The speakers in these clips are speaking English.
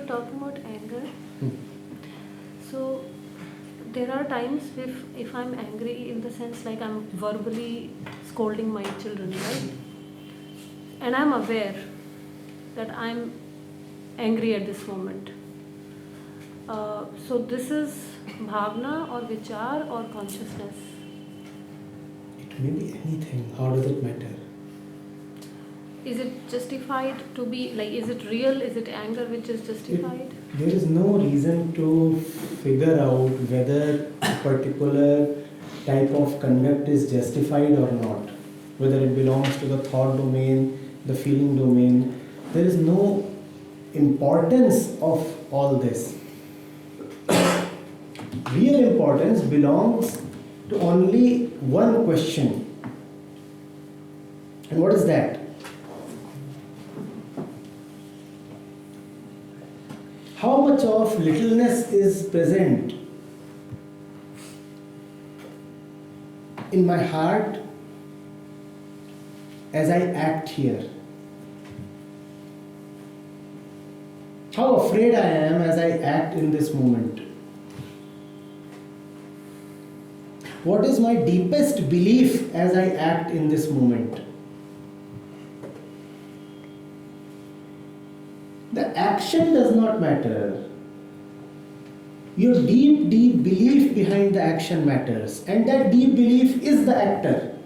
you're talking about anger, so there are times if I'm angry in the sense like I'm verbally scolding my children, right? And I'm aware that I'm angry at this moment. So this is bhavna or vichar or consciousness? It may be anything. How does it matter? Is it justified to be, like, is it real? Is it anger which is justified? There is no reason to figure out whether a particular type of conduct is justified or not. Whether it belongs to the thought domain, the feeling domain. There is no importance of all this. Real importance belongs to only one question. And what is that? How much of littleness is present in my heart as I act here? How afraid I am as I act in this moment? What is my deepest belief as I act in this moment? The action does not matter. Your deep, deep belief behind the action matters. And that deep belief is the actor.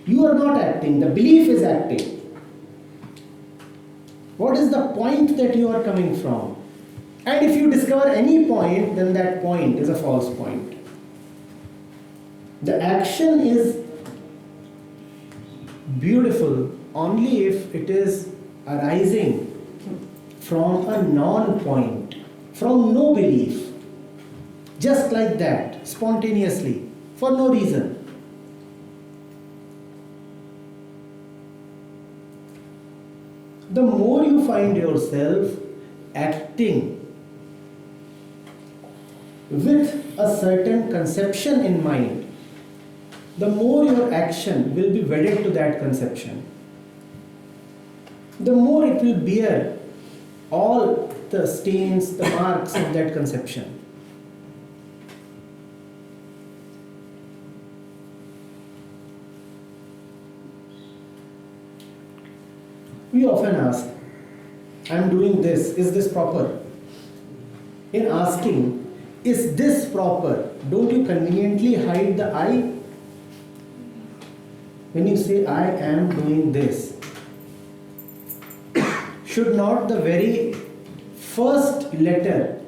You are not acting, the belief is acting. What is the point that you are coming from? And if you discover any point, then that point is a false point. The action is beautiful only if it is arising from a non-point, from no belief, just like that, spontaneously, for no reason. The more you find yourself acting with a certain conception in mind, the more your action will be wedded to that conception. The more it will bear all the stains, the marks of that conception. We often ask, I'm doing this, is this proper? In asking, is this proper, don't you conveniently hide the I? When you say, I am doing this, should not the very first letter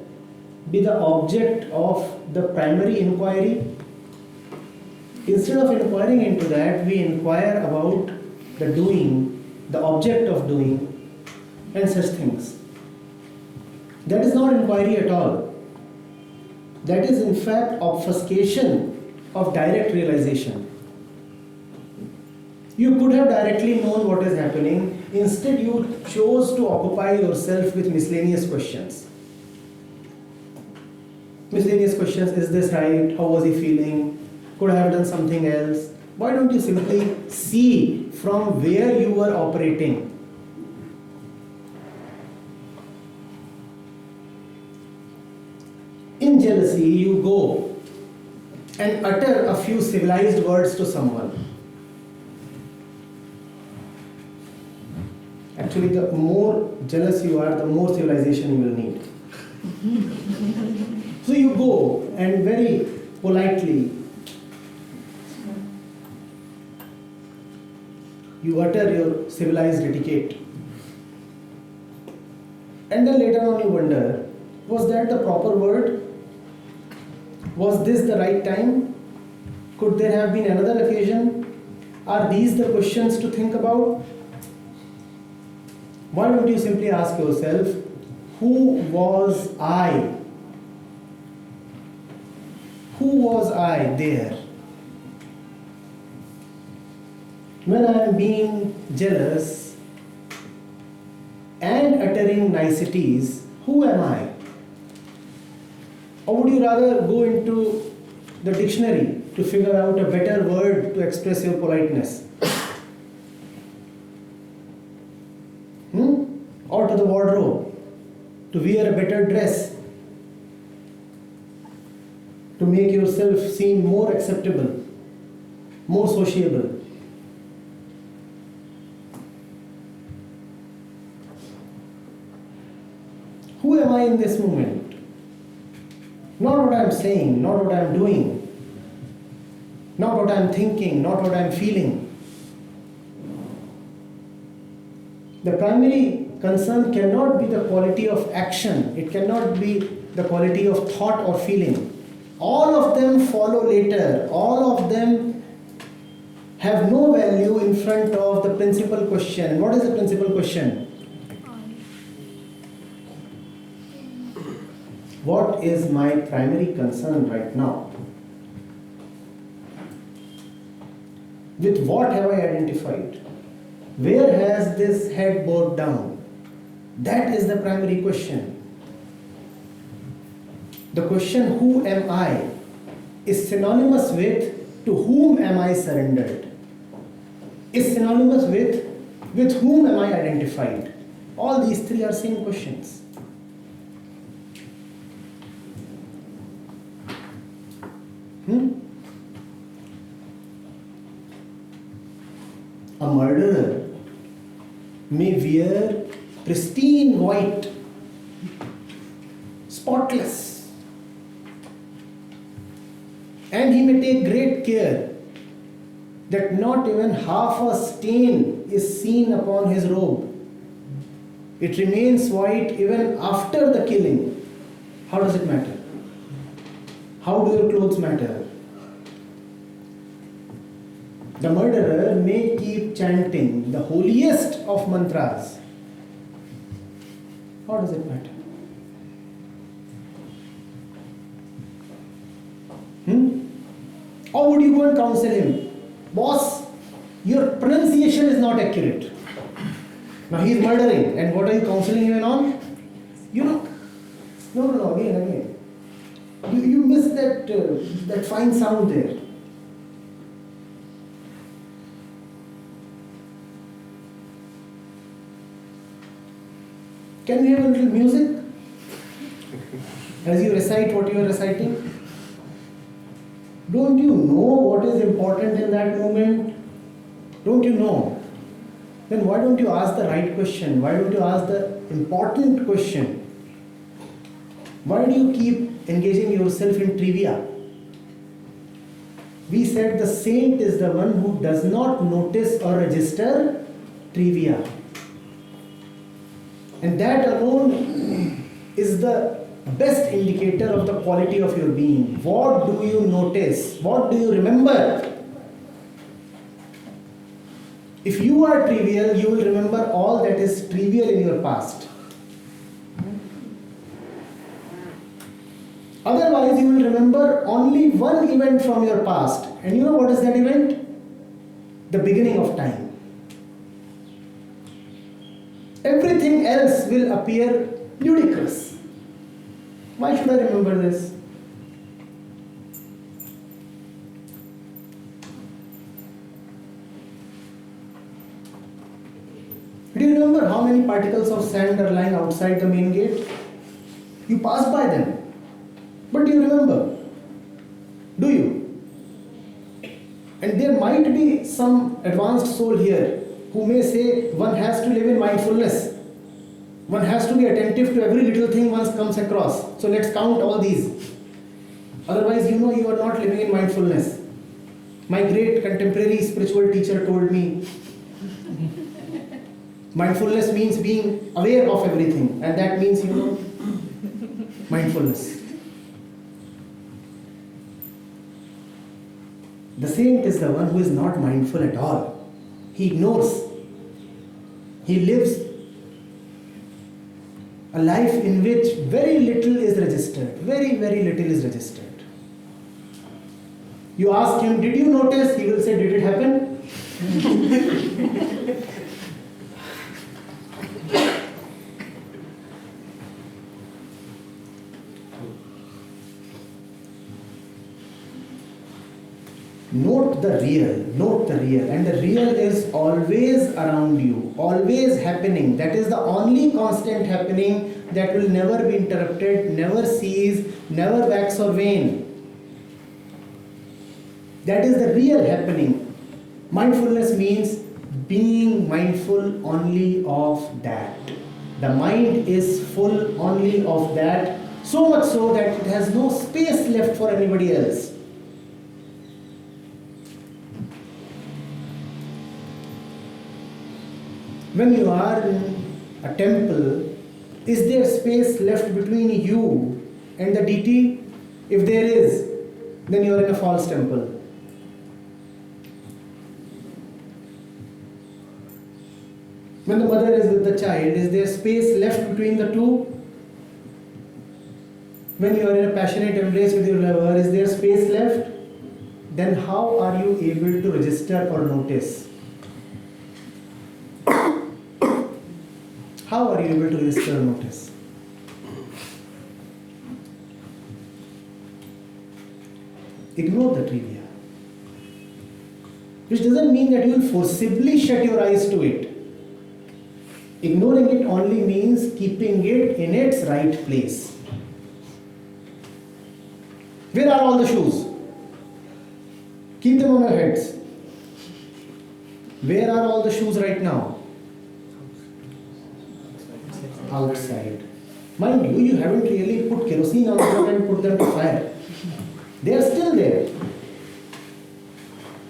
be the object of the primary inquiry? Instead of inquiring into that, we inquire about the doing, the object of doing, and such things. That is not inquiry at all. That is in fact obfuscation of direct realization. You could have directly known what is happening. Instead, you chose to occupy yourself with miscellaneous questions. Miscellaneous questions, is this right? How was he feeling? Could I have done something else? Why don't you simply see from where you were operating? In jealousy, you go and utter a few civilized words to someone. Actually, the more jealous you are, the more civilization you will need. So you go and very politely you utter your civilized etiquette. And then later on you wonder, was that the proper word? Was this the right time? Could there have been another occasion? Are these the questions to think about? Why don't you simply ask yourself, who was I? Who was I there? When I am being jealous and uttering niceties, who am I? Or would you rather go into the dictionary to figure out a better word to express your politeness? Or to the wardrobe? to wear a better dress, to make yourself seem more acceptable, more sociable. Who am I in this moment? Not what I am saying, not what I am doing, not what I am thinking, not what I am feeling. The primary concern cannot be the quality of action, it cannot be the quality of thought or feeling. All of them follow later, all of them have no value in front of the principal question. What is the principal question? What is my primary concern right now? With what have I identified? Where has this head bowed down? That is the primary question. The question, who am I, is synonymous with to whom am I surrendered? Is synonymous with whom am I identified? All these three are same questions. A murderer may wear pristine white, spotless, and he may take great care that not even half a stain is seen upon his robe. It remains white even after the killing. How does it matter? How do your clothes matter? The murderer may keep chanting the holiest of mantras. How does it matter? Or would you go and counsel him? Boss, your pronunciation is not accurate. Now he is murdering, and what are you counseling him on? You know, no, again. You missed that fine sound there. Can we have a little music as you recite what you are reciting? Don't you know what is important in that moment? Don't you know? Then why don't you ask the right question? Why don't you ask the important question? Why do you keep engaging yourself in trivia? We said the saint is the one who does not notice or register trivia. And that alone is the best indicator of the quality of your being. What do you notice? What do you remember? If you are trivial, you will remember all that is trivial in your past. Otherwise, you will remember only one event from your past. And you know what is that event? The beginning of time. Everything else will appear ludicrous. Why should I remember this? Do you remember how many particles of sand are lying outside the main gate? You pass by them. But do you remember? Do you? And there might be some advanced soul here who may say one has to live in mindfulness. One has to be attentive to every little thing one comes across. So let's count all these. Otherwise, you are not living in mindfulness. My great contemporary spiritual teacher told me, mindfulness means being aware of everything. And that means, mindfulness. The saint is the one who is not mindful at all. He ignores. He lives a life in which very little is registered. Very, very little is registered. You ask him, did you notice? He will say, did it happen? Note the real, and the real is always around you, always happening. That is the only constant happening that will never be interrupted, never cease, never wax or wane. That is the real happening. Mindfulness means being mindful only of that. The mind is full only of that, so much so that it has no space left for anybody else. When you are in a temple, is there space left between you and the deity? If there is, then you are in a false temple. When the mother is with the child, is there space left between the two? When you are in a passionate embrace with your lover, is there space left? Then how are you able to register or notice? How are you able to register or notice? Ignore the trivia. Which doesn't mean that you will forcibly shut your eyes to it. Ignoring it only means keeping it in its right place. Where are all the shoes? Keep them on your heads. Where are all the shoes right now? Outside. Mind you, you haven't really put kerosene on them and put them to fire. They are still there.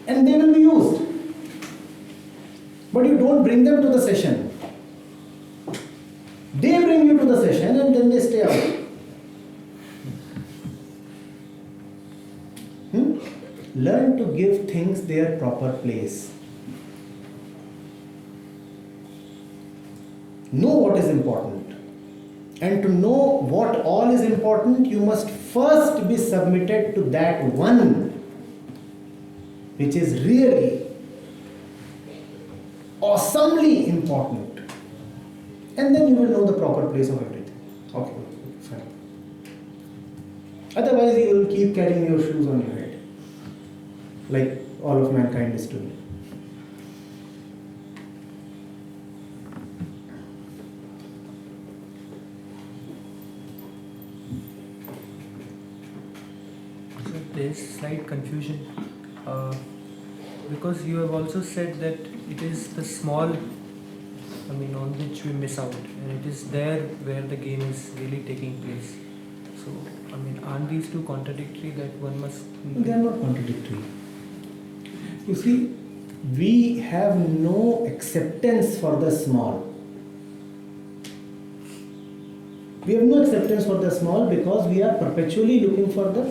And they will be used. But you don't bring them to the session. They bring you to the session and then they stay out. Learn to give things their proper place. Know what is important. And to know what all is important, you must first be submitted to that one which is really awesomely important. And then you will know the proper place of everything. Okay, fine. Otherwise, you will keep carrying your shoes on your head, like all of mankind is doing. So there is slight confusion because you have also said that it is the small, on which we miss out, and it is there where the game is really taking place. So, aren't these two contradictory that one must... They are not contradictory. You see, we have no acceptance for the small. We have no acceptance for the small because we are perpetually looking for the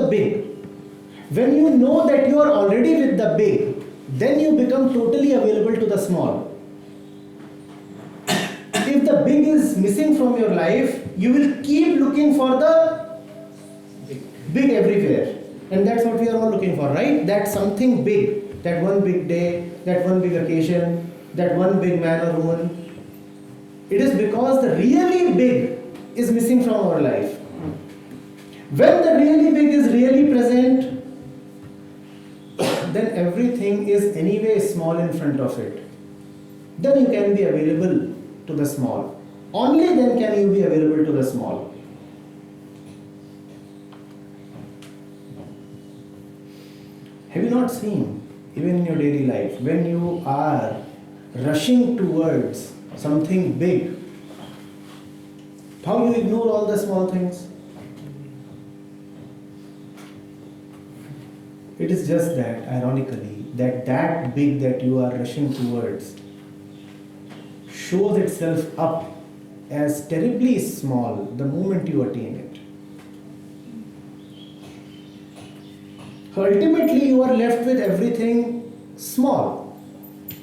big. When you know that you are already with the big, then you become totally available to the small. If the big is missing from your life, you will keep looking for the big everywhere. And that's what we are all looking for, right? That something big, that one big day, that one big occasion, that one big man or woman. It is because the really big is missing from our life. When the really big is really present, then everything is anyway small in front of it. Then you can be available to the small. Only then can you be available to the small. Have you not seen, even in your daily life, when you are rushing towards something big, how you ignore all the small things? It is just that, ironically, that big that you are rushing towards shows itself up as terribly small the moment you attain it. Ultimately, you are left with everything small.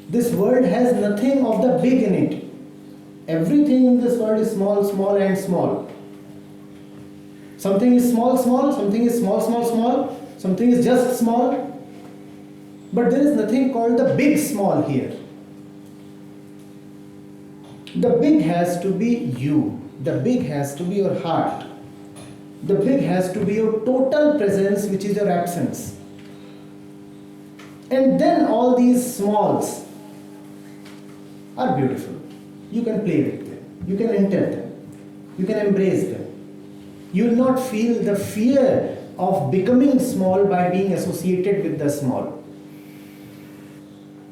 This world has nothing of the big in it. Everything in this world is small, small and small. Something is small, small, something is small, small, small. Something is just small, but there is nothing called the big small here. The big has to be you. The big has to be your heart. The big has to be your total presence, which is your absence. And then all these smalls are beautiful. You can play with them. You can enter them. You can embrace them. You will not feel the fear of becoming small by being associated with the small.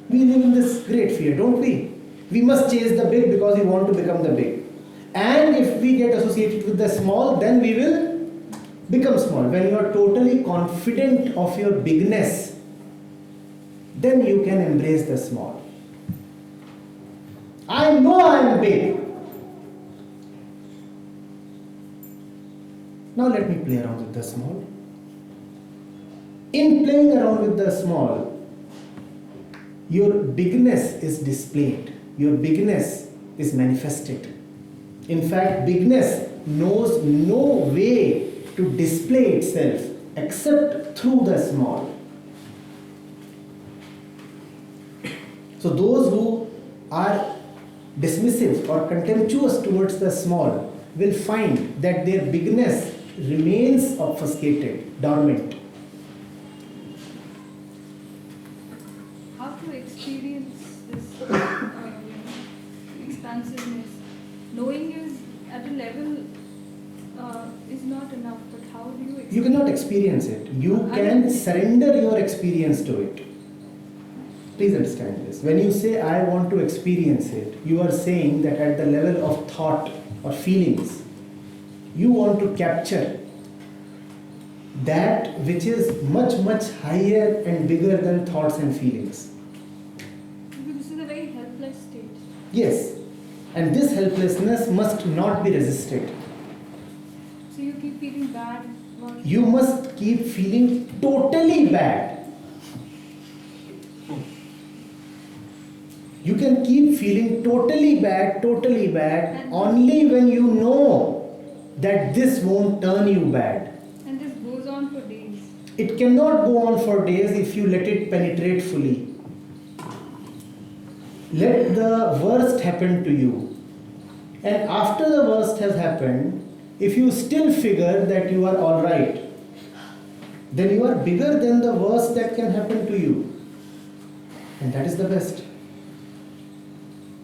We live in this great fear, don't we? We must chase the big because we want to become the big. And if we get associated with the small, then we will become small. When you are totally confident of your bigness, then you can embrace the small. I know I am big. Now let me play around with the small. In playing around with the small, your bigness is displayed. Your bigness is manifested. In fact, bigness knows no way to display itself except through the small. So those who are dismissive or contemptuous towards the small will find that their bigness remains obfuscated, dormant. How to experience this expansiveness? Knowing is at a level is not enough, but how do you experience? You cannot experience it. You can surrender your experience to it. Please understand this. When you say, I want to experience it, you are saying that at the level of thought or feelings, you want to capture that which is much, much higher and bigger than thoughts and feelings. This is a very helpless state. Yes. And this helplessness must not be resisted. So you keep feeling bad. You must keep feeling totally bad. You can keep feeling totally bad only when you know that this won't turn you bad. And this goes on for days. It cannot go on for days if you let it penetrate fully. Let the worst happen to you. And after the worst has happened, if you still figure that you are alright, then you are bigger than the worst that can happen to you. And that is the best.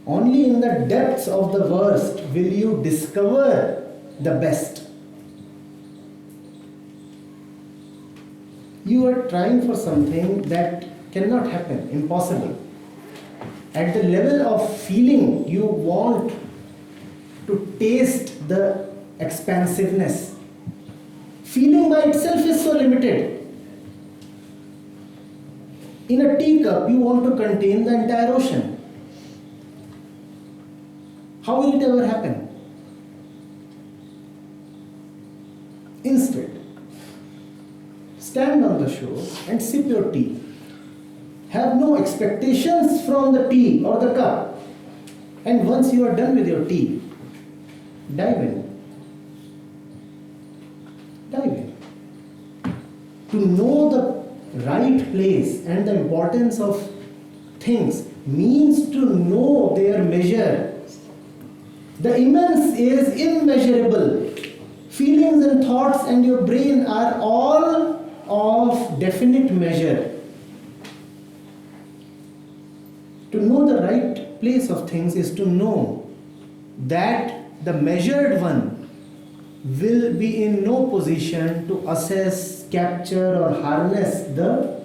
Only in the depths of the worst will you discover the best. You are trying for something that cannot happen, impossible. At the level of feeling, you want to taste the expansiveness. Feeling by itself is so limited. In a teacup, you want to contain the entire ocean. How will it ever happen? Instead, stand on the shore and sip your tea. Have no expectations from the tea or the cup. And once you are done with your tea, dive in. Dive in. To know the right place and the importance of things means to know their measure. The immense is immeasurable. Feelings and thoughts and your brain are all of definite measure. To know the right place of things is to know that the measured one will be in no position to assess, capture or harness the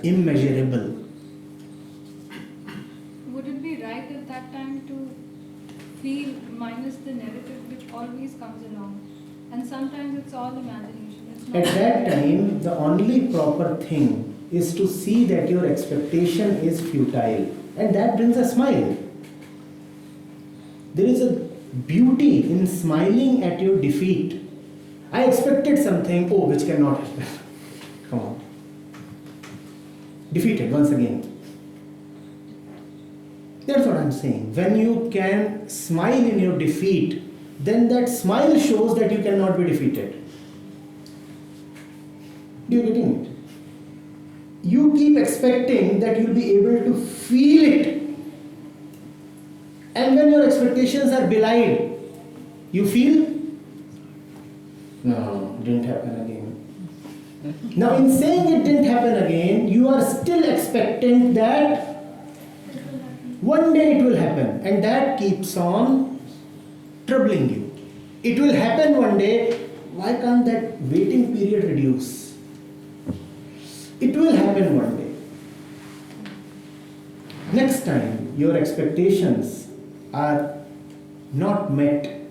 immeasurable. Would it be right at that time to feel minus the narrative which always comes along? And sometimes it's all imagination. It's not At that time, the only proper thing is to see that your expectation is futile, and that brings a smile. There is a beauty in smiling at your defeat. I expected something, which cannot happen. Come on. Defeated once again. That's what I'm saying. When you can smile in your defeat, then that smile shows that you cannot be defeated. Do you getting it? You keep expecting that you'll be able to feel it. And when your expectations are belied, you feel No, didn't happen again. Now, in saying it didn't happen again, you are still expectant that one day it will happen, and that keeps on troubling you. It will happen one day. Why can't that waiting period reduce? It will happen one day. Next time your expectations are not met,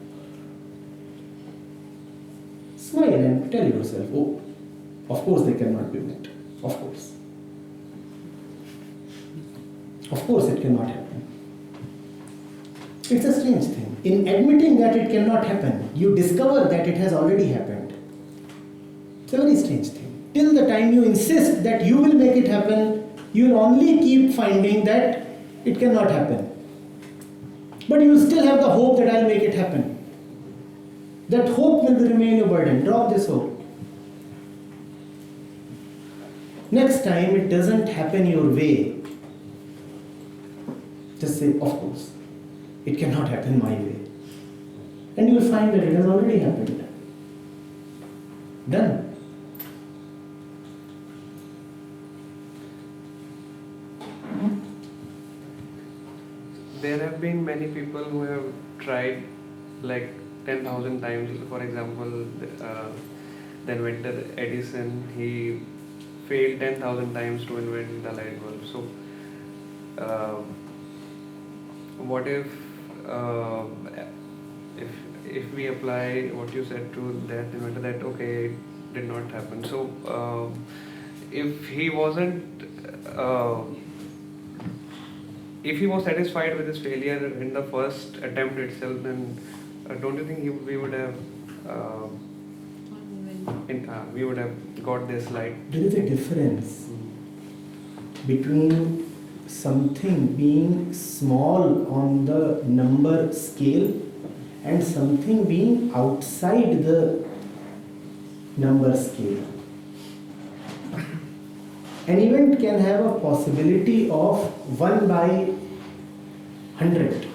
smile and tell yourself, oh, of course they cannot be met. Of course. Of course it cannot happen. It's a strange thing. In admitting that it cannot happen, you discover that it has already happened. It's a very strange thing. Till the time you insist that you will make it happen, you will only keep finding that it cannot happen. But you will still have the hope that I'll make it happen. That hope will remain your burden. Drop this hope. Next time it doesn't happen your way, just say, of course, it cannot happen my way. And you will find that it has already happened. Done. There have been many people who have tried like 10,000 times. For example, the inventor Edison, he failed 10,000 times to invent the light bulb. So, what if we apply what you said to that inventor, that okay, it did not happen. So, if he wasn't if he was satisfied with his failure in the first attempt itself, then don't you think we would have we would have got this light? There is a difference between something being small on the number scale and something being outside the number scale. An event can have a possibility of 1 by 100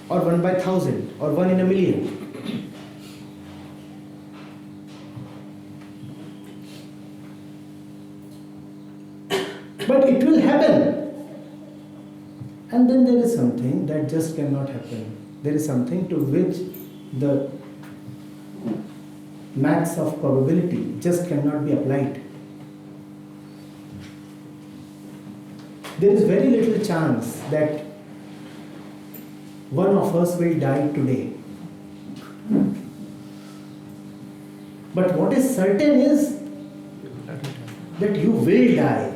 or 1 by 1000 or 1 in a million. But it will happen. And then there is something that just cannot happen. There is something to which the maths of probability just cannot be applied. There is very little chance that one of us will die today. But what is certain is that you will die.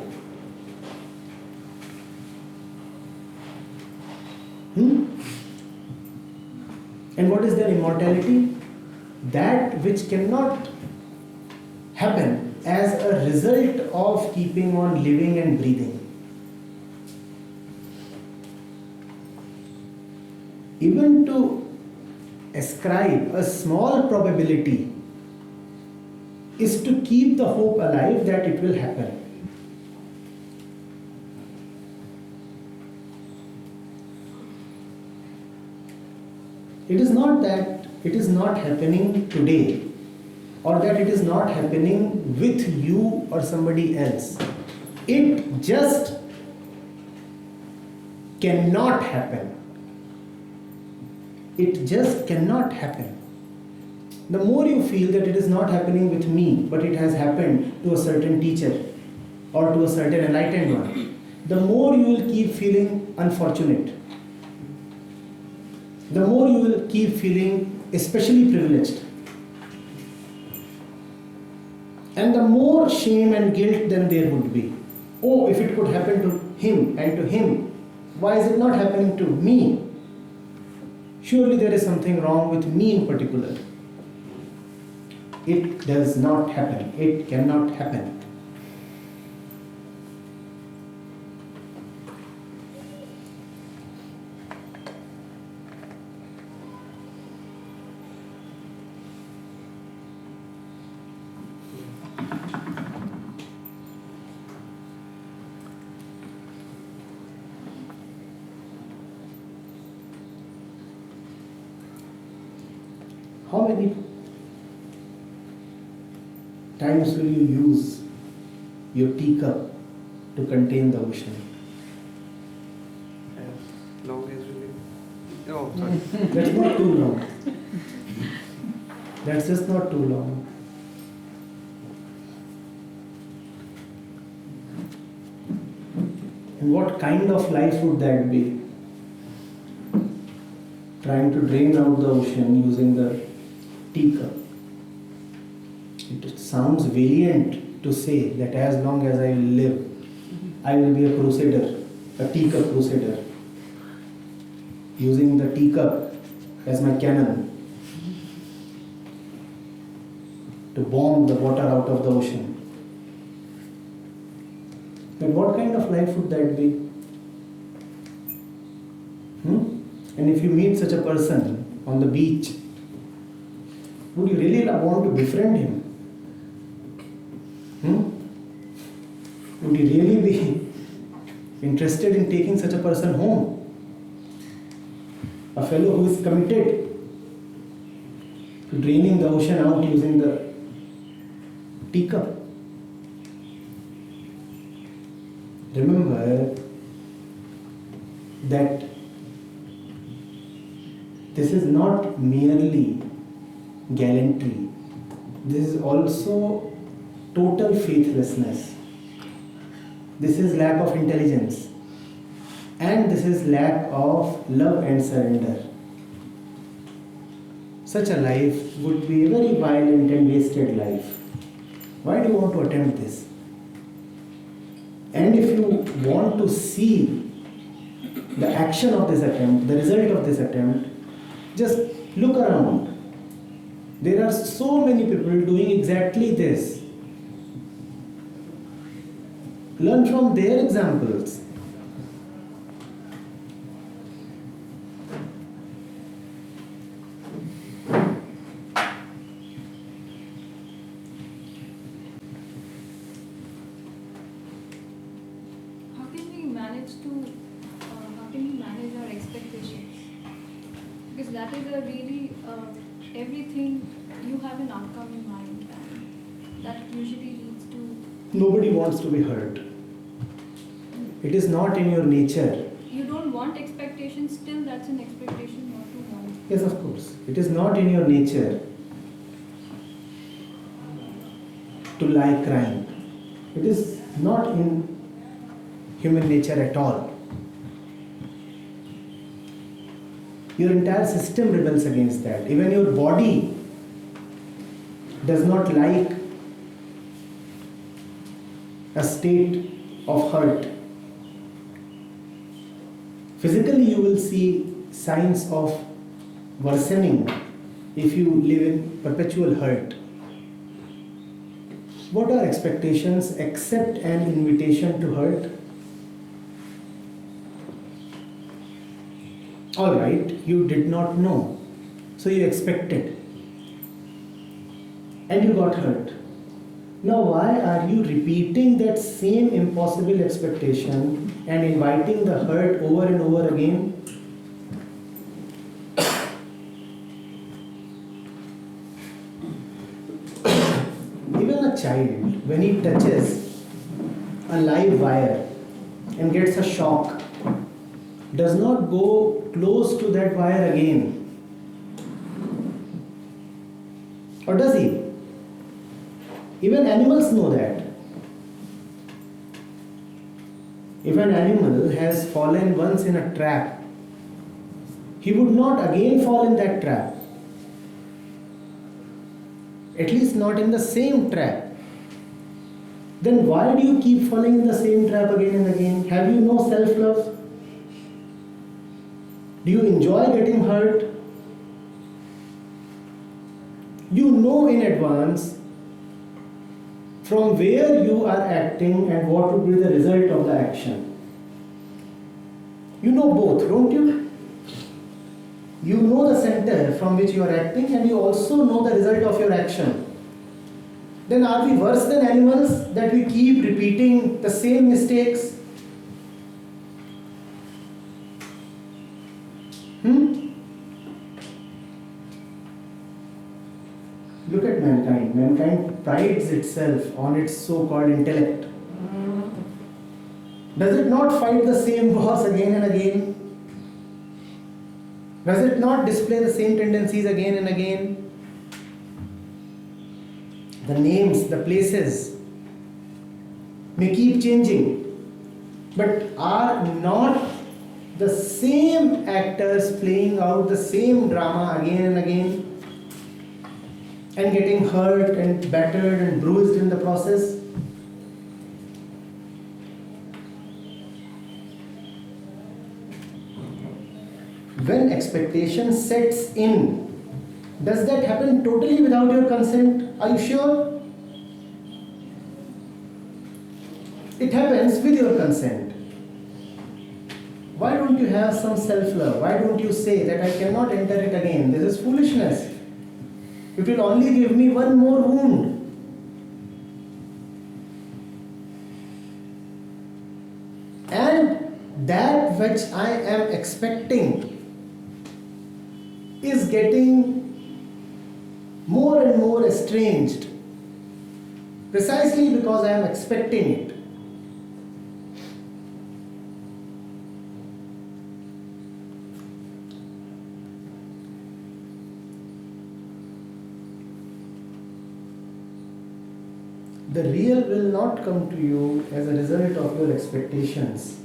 And what is their immortality? That which cannot happen as a result of keeping on living and breathing. Even to ascribe a small probability is to keep the hope alive that it will happen. It is not that it is not happening today or that it is not happening with you or somebody else. It just cannot happen. It just cannot happen. The more you feel that it is not happening with me, but it has happened to a certain teacher or to a certain enlightened one, the more you will keep feeling unfortunate. The more you will keep feeling especially privileged. And the more shame and guilt then there would be. Oh, if it could happen to him and to him, why is it not happening to me? Surely there is something wrong with me in particular. It does not happen. It cannot happen. How many times will you use your teacup to contain the ocean? As long as we live. Oh, sorry. That's not too long. That's just not too long. And what kind of life would that be? Trying to drain out the ocean using the teacup. It sounds valiant to say that as long as I live, I will be a crusader, a teacup crusader, using the teacup as my cannon to bomb the water out of the ocean. But what kind of life would that be? And if you meet such a person on the beach, would you really want to befriend him? Would you really be interested in taking such a person home? A fellow who is committed to draining the ocean out using the teacup. Remember that this is not merely gallantry, this is also total faithlessness. This is lack of intelligence, and this is lack of love and surrender. Such a life would be a very violent and wasted life. Why do you want to attempt this? And if you want to see the action of this attempt, the result of this attempt, just look around. There are so many people doing exactly this. Learn from their examples. How can we manage our expectations? Because that is a really, everything, you have an outcome in mind, and that usually leads to... Nobody wants to be hurt. It is not in your nature. You don't want expectations, still that's an expectation not to want. Yes, of course. It is not in your nature to lie crying. It is not in human nature at all. Your entire system rebels against that. Even your body does not like a state of hurt. Physically, you will see signs of worsening if you live in perpetual hurt. What are expectations except an invitation to hurt? Alright, you did not know, so you expected, and you got hurt. Now why are you repeating that same impossible expectation and inviting the hurt over and over again? Even a child, when he touches a live wire and gets a shock, does not go close to that wire again. Or does he? Even animals know that. If an animal has fallen once in a trap, he would not again fall in that trap. At least not in the same trap. Then why do you keep falling in the same trap again and again? Have you no self-love? Do you enjoy getting hurt? You know in advance from where you are acting and what would be the result of the action. You know both, don't you? You know the center from which you are acting, and you also know the result of your action. Then are we worse than animals that we keep repeating the same mistakes? Look at mankind. Mankind prides itself on its so-called intellect, does it not fight the same wars again and again? Does it not display the same tendencies again and again? The names, the places may keep changing, but are not the same actors playing out the same drama again and again and getting hurt and battered and bruised in the process? When expectation sets in, does that happen totally without your consent? Are you sure? It happens with your consent. Why don't you have some self-love? Why don't you say that I cannot enter it again? This is foolishness. It will only give me one more wound. And that which I am expecting is getting more and more estranged precisely because I am expecting it. The real will not come to you as a result of your expectations.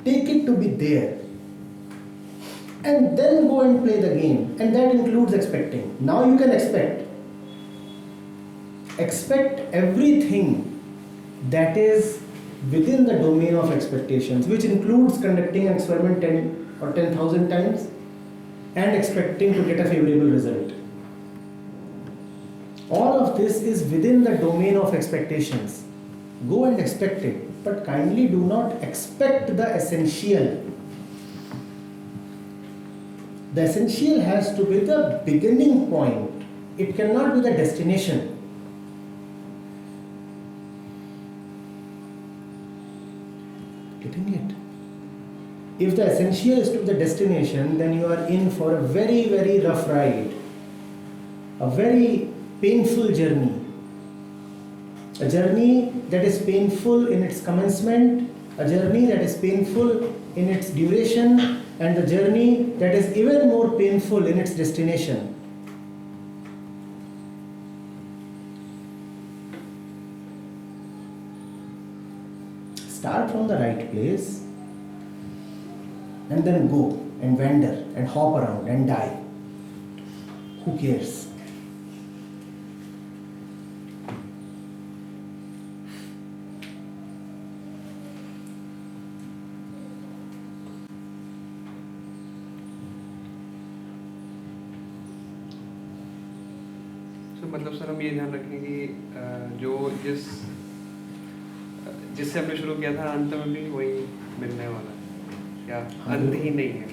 Take it to be there. And then go and play the game. And that includes expecting. Now you can expect. Expect everything that is within the domain of expectations, which includes conducting an experiment 10 or 10,000 times and expecting to get a favorable result. All of this is within the domain of expectations. Go and expect it, but kindly do not expect the essential. The essential has to be the beginning point. It cannot be the destination. Getting it? If the essential is to the destination, then you are in for a very, very rough ride. A very painful journey. A journey that is painful in its commencement, a journey that is painful in its duration, and a journey that is even more painful in its destination. Start from the right place and then go and wander and hop around and die. Who cares? मतलब sir हम ये ध्यान रखें कि जो जिससे हमने शुरू किया था अंत में भी वही मिलने वाला है, या अंत ही नहीं है?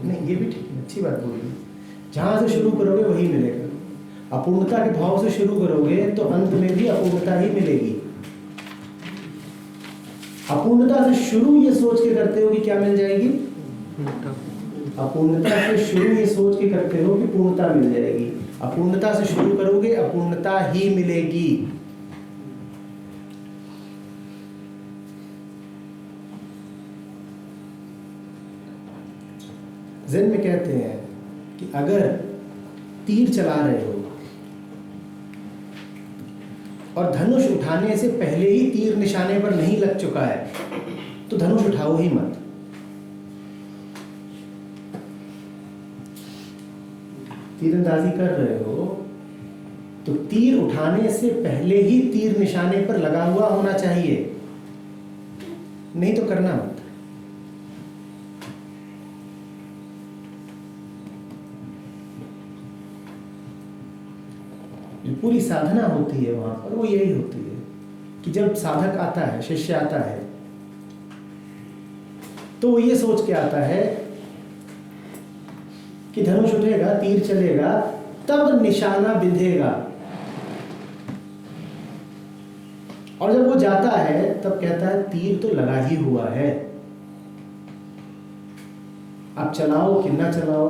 नहीं, ये भी ठीक है, अच्छी बात बोली। जहाँ से शुरू करोगे वही मिलेगा। अपूर्णता के भाव से शुरू करोगे तो अंत में भी अपूर्णता ही मिलेगी। अपूर्णता से शुरू ये सोच के करते हो कि क्या मिल जाएगी? अपूर्णता से शुरू ये सोच के करते हो कि पूर्णता मिल जाएगी। अपूर्णता से शुरू करोगे, अपूर्णता ही मिलेगी। ज़ेन में कहते हैं कि अगर तीर चला रहे हो और धनुष उठाने से पहले ही तीर निशाने पर नहीं लग चुका है तो धनुष उठाओ ही मत। तीरंदाजी कर रहे हो तो तीर उठाने से पहले ही तीर निशाने पर लगा हुआ होना चाहिए, नहीं तो करना मत। जो पूरी साधना होती है वहां पर वो यही होती है कि जब साधक आता है, शिष्य आता है, तो वो ये सोच के आता है कि धनुष उठेगा, तीर चलेगा, तब निशाना बिंधेगा। और जब वो जाता है तब कहता है तीर तो लगा ही हुआ है, आप चलाओ कि ना चलाओ